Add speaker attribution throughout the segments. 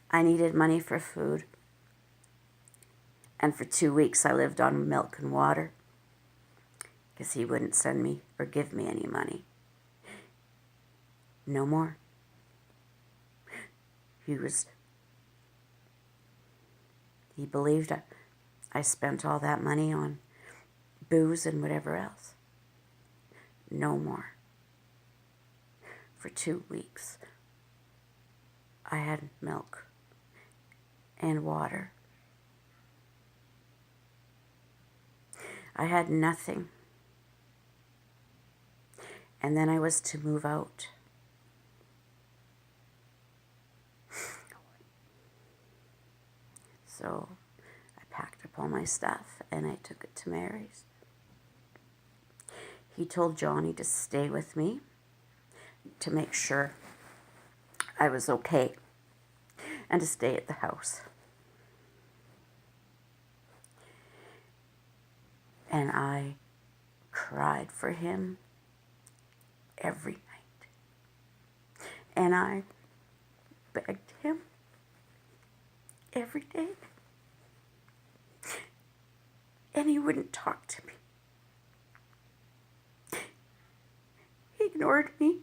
Speaker 1: I needed money for food. And for 2 weeks, I lived on milk and water because he wouldn't send me or give me any money. No more. He believed I spent all that money on booze and whatever else. No more. For 2 weeks, I had milk and water. I had nothing. And then I was to move out. So I packed up all my stuff and I took it to Mary's. He told Johnny to stay with me to make sure I was okay and to stay at the house. And I cried for him every night. And I begged him every day. And he wouldn't talk to me. He ignored me.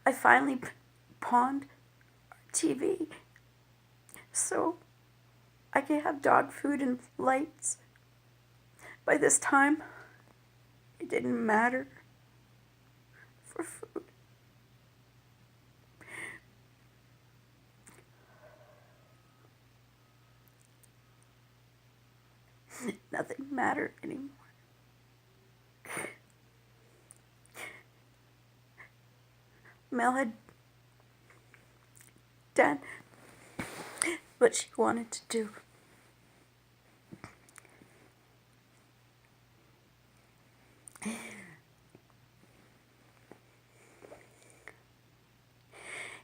Speaker 1: I finally pawned our TV so I could have dog food and lights. By this time, it didn't matter for food. Nothing mattered anymore. Mel had done what she wanted to do.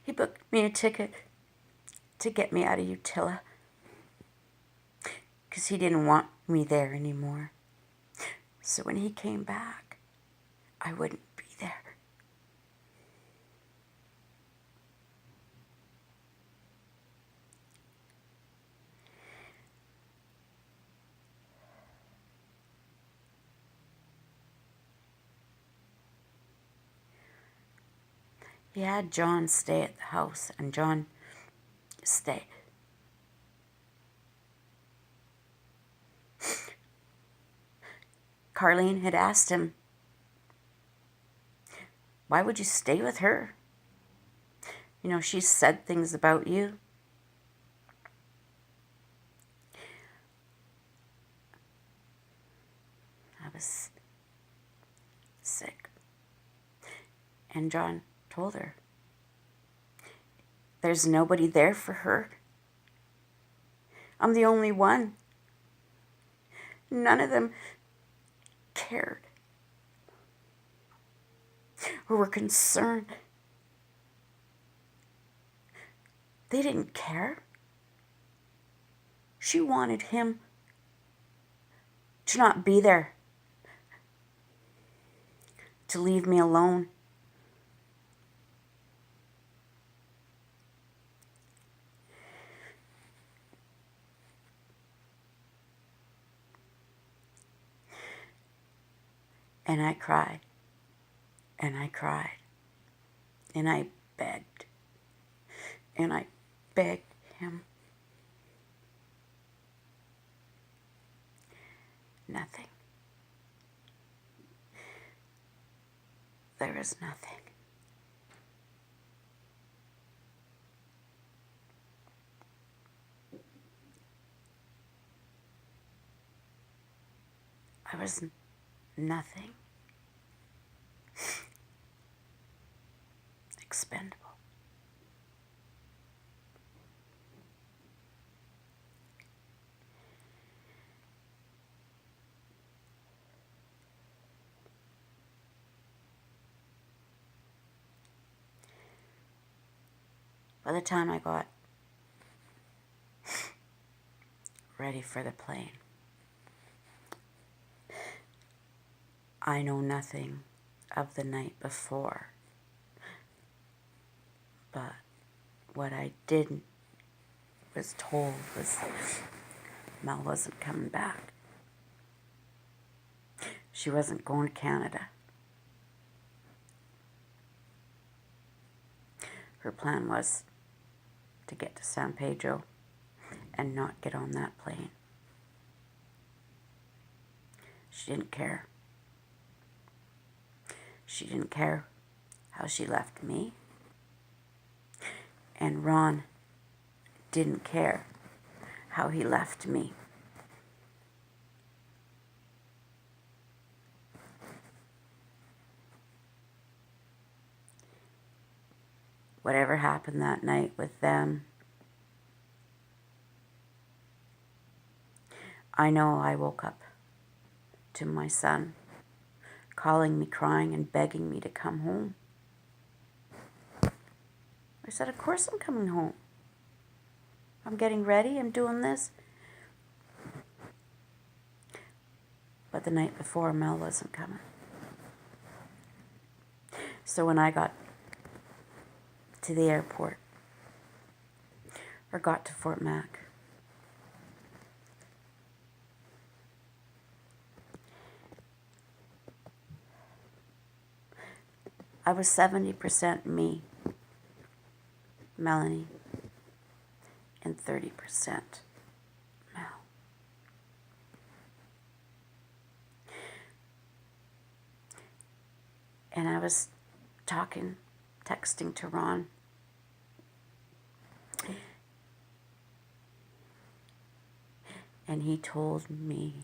Speaker 1: He booked me a ticket to get me out of Utila because he didn't want me there anymore. So when he came back, I wouldn't be there. He had John stay at the house, and John stayed. Carlene had asked him, "Why would you stay with her? You know, she said things about you." I was sick. And John told her, "There's nobody there for her. I'm the only one." None of them cared or were concerned. They didn't care. She wanted him to not be there, to leave me alone. And I cried, and I cried, and I begged, and I begged him. Nothing. There is nothing. I was nothing. Expendable. By the time I got ready for the plane, I know nothing of the night before. But what I was told was Mel wasn't coming back. She wasn't going to Canada. Her plan was to get to San Pedro and not get on that plane. She didn't care. She didn't care how she left me. And Ron didn't care how he left me. Whatever happened that night with them, I know I woke up to my son calling me, crying, and begging me to come home. I said, of course I'm coming home. I'm getting ready, I'm doing this. But the night before, Mel wasn't coming. So when I got to the airport, or got to Fort Mac, I was 70% me, Melanie, and 30% Mel. And I was texting to Ron. And he told me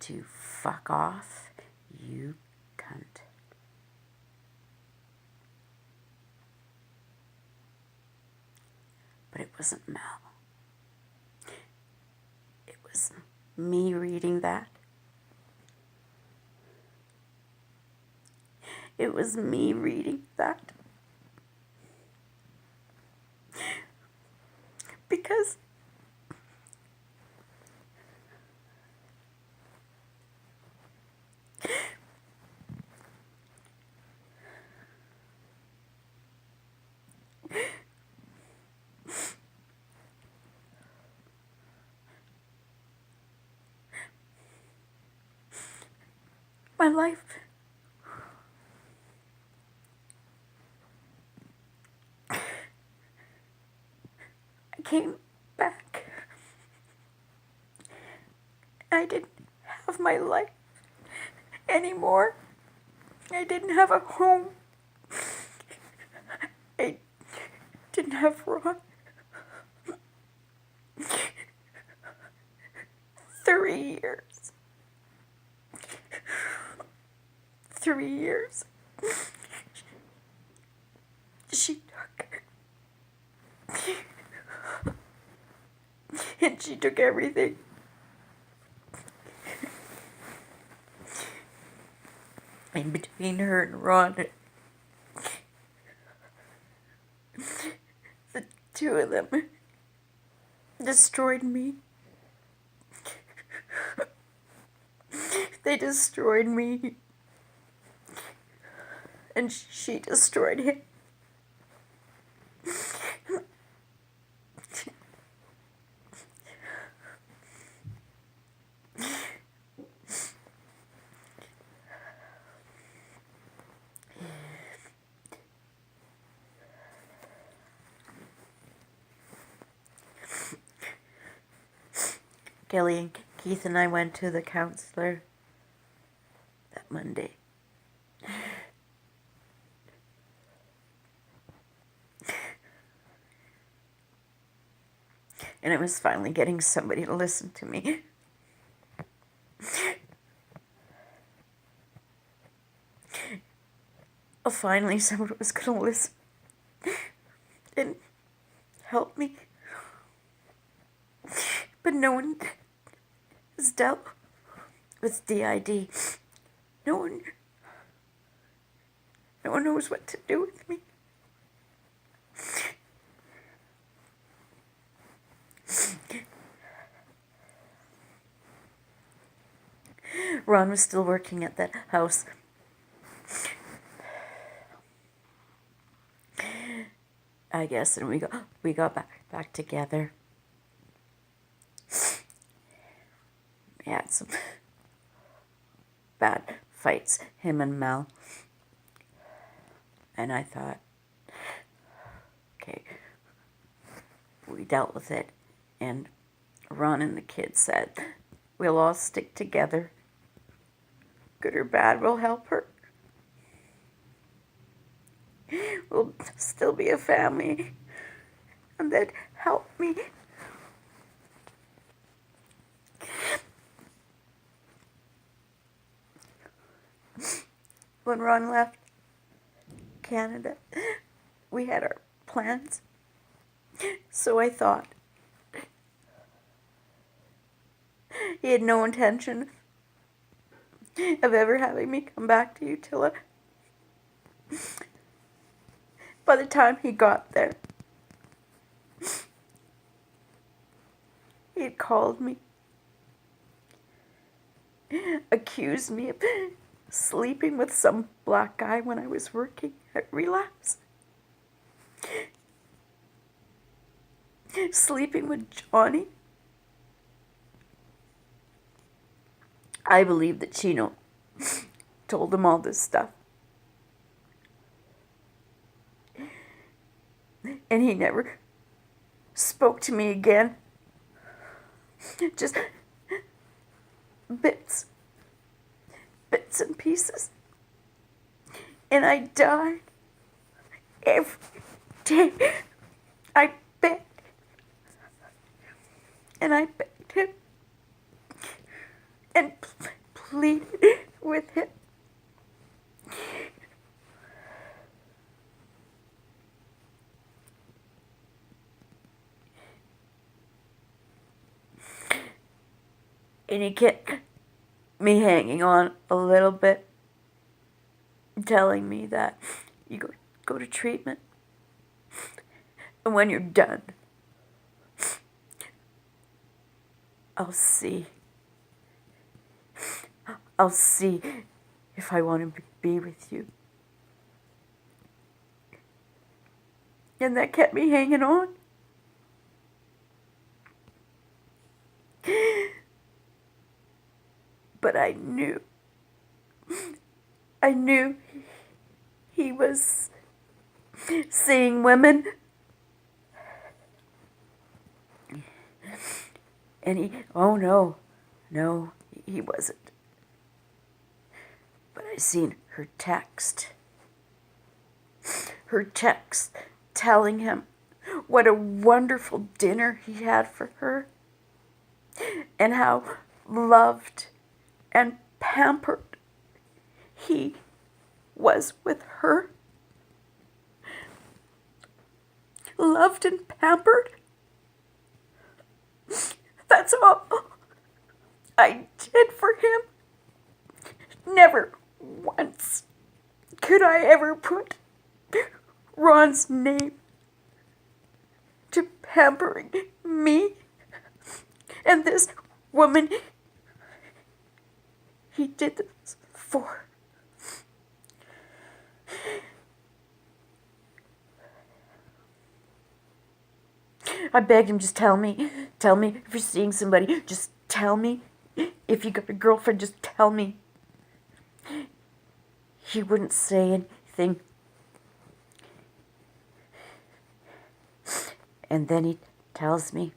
Speaker 1: to fuck off, you cunt. But it wasn't Mel. It was me reading that. It was me reading that. Because my life I came back. I didn't have my life anymore. I didn't have a home. I didn't have Ron. 3 years. 3 years. She took. And she took everything. In between her and Ron, the two of them destroyed me. They destroyed me. And she destroyed him. Kelly and Keith and I went to the counselor that Monday. And I was finally getting somebody to listen to me. Well, finally someone was going to listen and help me. But no one has dealt with DID. No one knows what to do with me. Ron was still working at that house I guess, and we got back together. We had some bad fights, him and Mel. And I thought, okay, we dealt with it. And Ron and the kids said, we'll all stick together. Good or bad, we'll help her. We'll still be a family. And they'd help me. When Ron left Canada, we had our plans. So I thought he had no intention of ever having me come back to Uttila. By the time he got there, he had called me, accused me of sleeping with some black guy when I was working at Relapse. Sleeping with Johnny. I believe that Chino told him all this stuff. And he never spoke to me again. Just bits and pieces. And I died every day. I begged. And I begged him. And pleaded with him. And he kept me hanging on a little bit, telling me that you go to treatment, and when you're done, I'll see if I want to be with you. And that kept me hanging on. But I knew he was seeing women. And no, he wasn't. But I seen her text telling him what a wonderful dinner he had for her and how loved and pampered he was with her. Loved and pampered. That's all I did for him. Never once could I ever put Ron's name to pampering me and this woman he did this for. I begged him, just tell me if you're seeing somebody, just tell me. If you got a girlfriend, just tell me. He wouldn't say anything. And then he tells me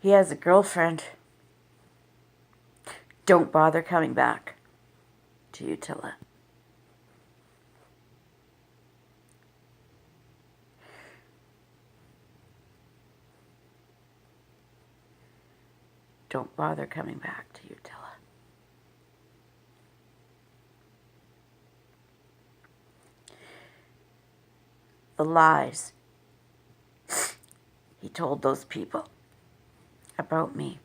Speaker 1: he has a girlfriend. Don't bother coming back to Uttila. Don't bother coming back to Uttila. The lies he told those people about me.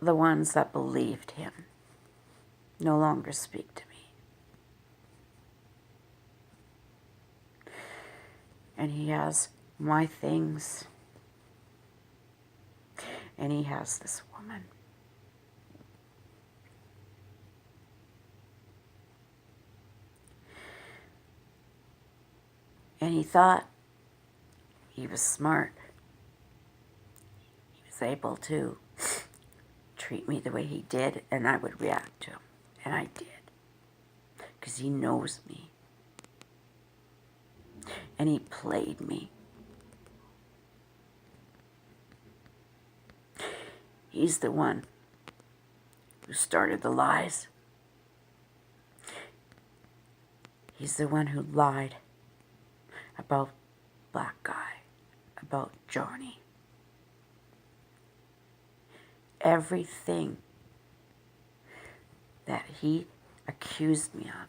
Speaker 1: The ones that believed him no longer speak to me. And he has my things. And he has this one. woman. And he thought he was smart. He was able to treat me the way he did, and I would react to him. And I did. Because he knows me. And he played me. He's the one who started the lies. He's the one who lied about Black Guy, about Johnny. Everything that he accused me of,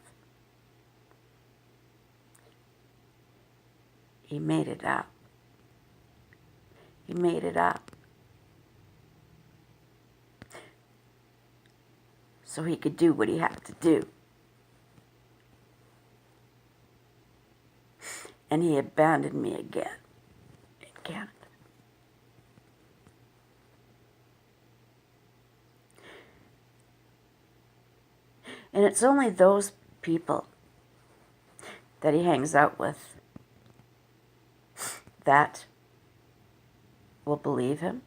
Speaker 1: he made it up. He made it up. So he could do what he had to do. And he abandoned me again in Canada. And it's only those people that he hangs out with that will believe him.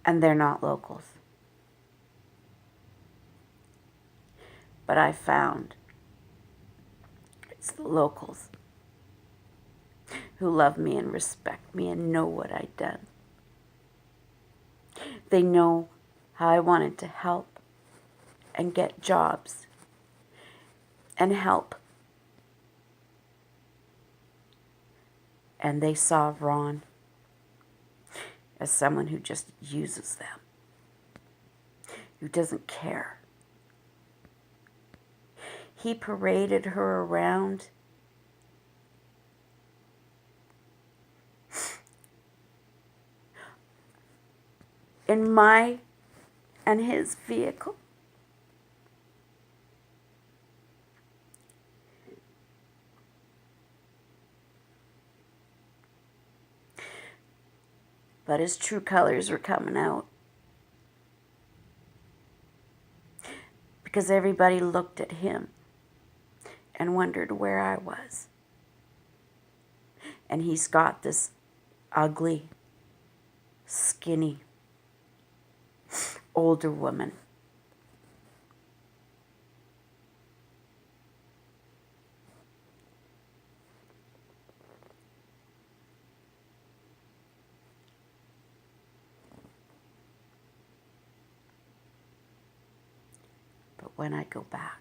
Speaker 1: And they're not locals. But I found it's the locals who love me and respect me and know what I've done. They know how I wanted to help and get jobs and help. And they saw Ron as someone who just uses them, who doesn't care. He paraded her around in my and his vehicle. But his true colors were coming out. Because everybody looked at him and wondered where I was. And he's got this ugly, skinny, older woman. But when I go back,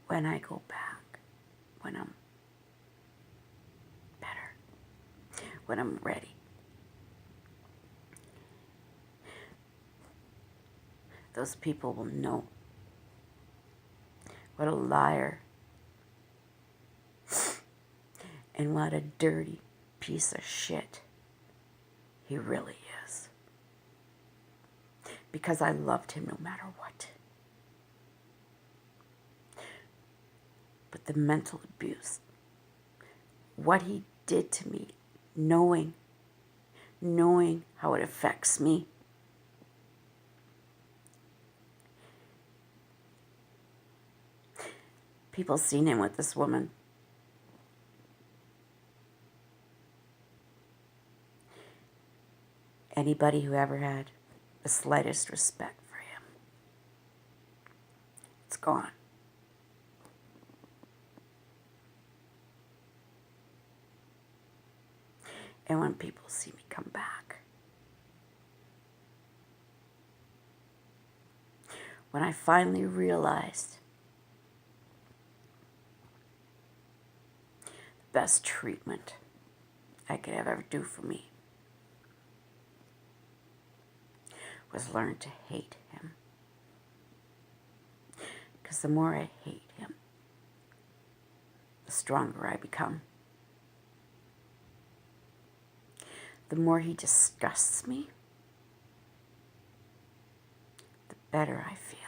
Speaker 1: when I'm better, when I'm ready, those people will know what a liar and what a dirty piece of shit he really is. Because I loved him no matter what. But the mental abuse, what he did to me, knowing how it affects me. People seen him with this woman. Anybody who ever had the slightest respect for him, it's gone. And when people see me come back, when I finally realized the best treatment I could ever do for me was learn to hate him. Because the more I hate him, the stronger I become. The more he disgusts me, the better I feel.